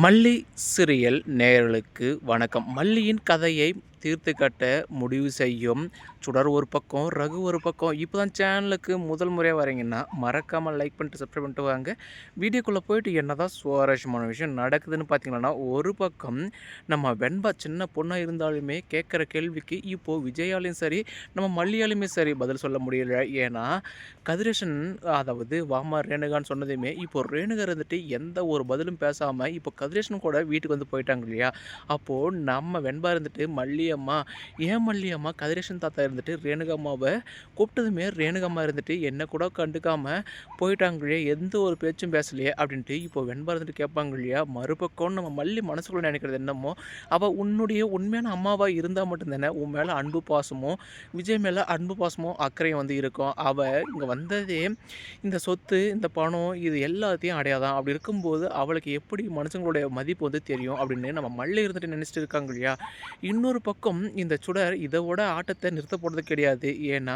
மல்லி சிரியல் நேயர்களுக்கு வணக்கம். மல்லியின் கதையை தீர்த்து கட்ட முடிவு செய்யும் சுடர் ஒரு பக்கம், ரகு ஒரு பக்கம். இப்போ தான் சேனலுக்கு முதல் முறையாக வரீங்கன்னா மறக்காமல் லைக் பண்ணிட்டு சப்ஸ்கிரைப் பண்ணிட்டு வாங்க. வீடியோக்குள்ளே போயிட்டு என்ன தான் சுவாரஸ்யமான விஷயம் நடக்குதுன்னு பார்த்தீங்கன்னா, ஒரு பக்கம் நம்ம வெண்பா சின்ன பொண்ணாக இருந்தாலுமே கேட்குற கேள்விக்கு இப்போது விஜயாலையும் சரி, நம்ம மல்லியாலையுமே சரி பதில் சொல்ல முடியல. ஏன்னா கதிரேசன் அதாவது வாமா ரேணுகான்னு சொன்னதையுமே இப்போ ரேணுகா இருந்துட்டு எந்த ஒரு பதிலும் பேசாமல் இப்போ கதிரேசன் கூட வீட்டுக்கு வந்து போயிட்டாங்க இல்லையா? அப்போது நம்ம வெண்பா இருந்துட்டு மல்லியம்மா, ஏன் மல்லியம்மா கதிரேசன் தாத்தா இருந்துட்டு ரேணுகம்மாவை கூப்பிட்டதுமே ரேணுகம்மா இருந்துட்டு என்ன கூட கண்டுக்காமல் போயிட்டாங்க இல்லையா? எந்த ஒரு பேச்சும் பேசலையே அப்படின்ட்டு இப்போ வெண்பா இருந்துட்டு கேட்பாங்க இல்லையா? மறுபக்கம் நம்ம மல்லி மனசுக்குள்ளே நினைக்கிறது என்னமோ, அவள் உன்னுடைய உண்மையான அம்மாவாக இருந்தால் மட்டும்தானே உன் மேலே அன்பு பாசமும் விஜய் மேலே அன்பு பாசமும் அக்கறையும் வந்து இருக்கும். அவள் இங்கே வந்ததே இந்த சொத்து, இந்த பணம் இது எல்லாத்தையும் அடையாதான். அப்படி இருக்கும்போது அவளுக்கு எப்படி மனுஷங்களுடைய மதிப்பு வந்து தெரியும் அப்படின்னு நம்ம மல்லி இருந்துட்டு நினச்சிட்டு இருக்காங்க இல்லையா? இன்னொரு பக்கம் இந்த சுடர் இதோட ஆட்டத்தை நிறுத்த போகிறது கிடையாது. ஏன்னா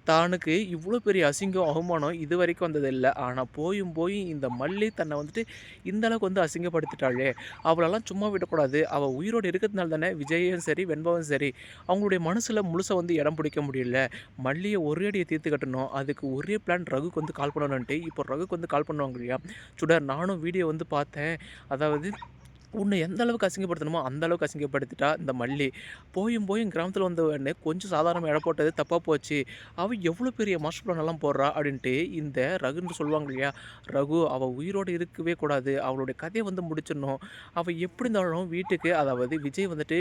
தானுக்கு இவ்வளோ பெரிய அசிங்கம், அவமானம் இது வரைக்கும் வந்ததில்லை. ஆனால் போயும் போய் இந்த மல்லி தன்னை வந்துட்டு இந்த அளவுக்கு வந்து அசிங்கப்படுத்திட்டாளே, அவளெல்லாம் சும்மா விடக்கூடாது. அவள் உயிரோடு இருக்கிறதுனால தானே விஜயும் சரி, வெண்பாவும் சரி அவங்களுடைய மனசில் முழுசாக வந்து இடம் பிடிக்க முடியல. மல்லியை ஒரே அடியை தீர்த்து கட்டணும். அதுக்கு ஒரே பிளான் ரகுக்கு வந்து கால் பண்ணணுன்ட்டு இப்போ ரகுக்கு வந்து கால் பண்ணுவாங்க இல்லையா? சுடர் நானும் வீடியோ வந்து பார்த்தேன். அதாவது உன்னை எந்த அளவுக்கு அசிங்கப்படுத்தணுமோ அந்த அளவுக்கு அசிங்கப்படுத்திட்டா இந்த மல்லி. போயும் போயும் கிராமத்தில் வந்த உடனே கொஞ்சம் சாதாரணமாக எடை போட்டது தப்பாக போச்சு. அவள் எவ்வளோ பெரிய மாஸ்டர் பிளான் எல்லாம் போடுறா அப்படின்ட்டு இந்த ரகுன்னு சொல்லுவாங்க இல்லையா? ரகு அவள் உயிரோடு இருக்கவே கூடாது. அவளுடைய கதையை வந்து முடிச்சிடணும். அவள் எப்படி இருந்தாலும் வீட்டுக்கு அதாவது விஜய் வந்துட்டு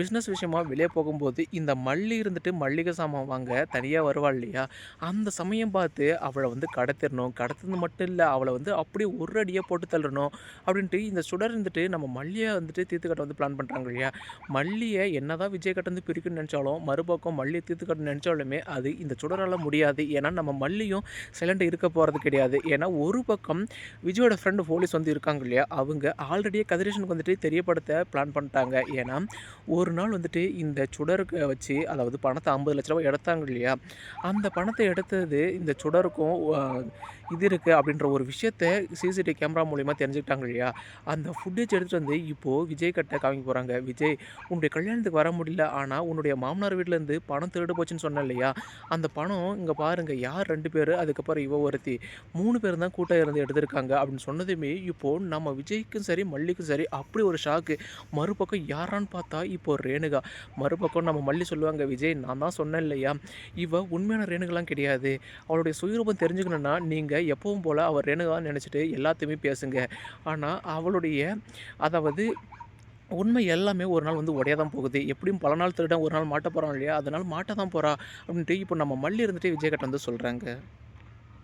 பிஸ்னஸ் விஷயமா வெளியே போகும்போது இந்த மல்லி இருந்துட்டு மல்லிகை சாமான் வாங்க தனியாக வருவாள் இல்லையா? அந்த சமயம் பார்த்து அவளை வந்து கடத்திடணும். கடத்துறது மட்டும் இல்லை, அவளை வந்து அப்படியே ஒரு அடியாக போட்டு தள்ளணும் அப்படின்ட்டு இந்த சுடர் இருந்துட்டு நம்ம மல்லியை வந்துட்டு தீர்த்துக்கட்ட வந்து பிளான் பண்ணுறாங்க இல்லையா? மல்லியை என்னதான் விஜய் கட்ட வந்து பிரிக்கணும்னு நினச்சாலும் மறுபக்கம் மல்லியை தீர்த்துக்கட்ட நினச்சாலுமே அது இந்த சுடரால் முடியாது. ஏன்னா நம்ம மல்லியும் சைலண்ட் இருக்க போகிறது கிடையாது. ஏன்னா ஒரு பக்கம் விஜயோட ஃப்ரெண்டு போலீஸ் வந்து இருக்காங்க இல்லையா? அவங்க ஆல்ரெடியே கதிரேசனுக்கு வந்துட்டு தெரியப்படுத்த பிளான் பண்ணிட்டாங்க. ஏன்னா ஒரு நாள் வந்துட்டு இந்த சுடருக்கு வச்சு அதாவது பணத்தை 50 லட்ச ரூபா எடுத்தாங்க இல்லையா? அந்த பணத்தை எடுத்தது இந்த சுடருக்கும் இது இருக்குது அப்படின்ற ஒரு விஷயத்த சிசிடிவி கேமரா மூலிமா தெரிஞ்சுக்கிட்டாங்க இல்லையா? அந்த ஃபுட்டேஜ் எடுத்துகிட்டு வந்து இப்போது விஜய் கிட்ட காமிக்க போகிறாங்க. விஜய், உன்னுடைய கல்யாணத்துக்கு வர முடியல, ஆனால் உன்னுடைய மாமனார் வீட்டிலேருந்து பணம் திருடு போச்சுன்னு சொன்னேன் இல்லையா? அந்த பணம் இங்கே பாருங்கள், யார் 2 பேர், அதுக்கப்புறம் இவ ஒருத்தி, 3 பேர் தான் கூட்டம் இருந்து எடுத்திருக்காங்க அப்படின்னு சொன்னதுமே இப்போது நம்ம விஜய்க்கும் சரி மல்லிக்கும் சரி அப்படி ஒரு ஷாக்கு. மறுபக்கம் யாரான்னு பார்த்தா இப்போ ரேணுகா. மறுபக்கம் நம்ம மல்லி சொல்லுவாங்க, விஜய் நான் தான் சொன்னேன் இல்லையா, இவ உண்மையான ரேணுகெல்லாம் கிடையாது. அவளுடைய சுயரூபம் தெரிஞ்சுக்கணுன்னா நீங்கள் எப்பவும் போல் அவர் ரேணுகான்னு நினச்சிட்டு எல்லாத்தையுமே பேசுங்க. ஆனால் அவளுடைய அதாவது உண்மை எல்லாமே ஒரு நாள் வந்து உடைய தான் போகுது. எப்படியும் பல நாள் திருடன் ஒரு நாள் மாட்ட போகிறான் இல்லையா? அதனால் மாட்ட தான் போகிறா அப்படின்ட்டு இப்போ நம்ம மல்லி இருந்துட்டு விஜய் கிட்ட வந்து சொல்கிறாங்க.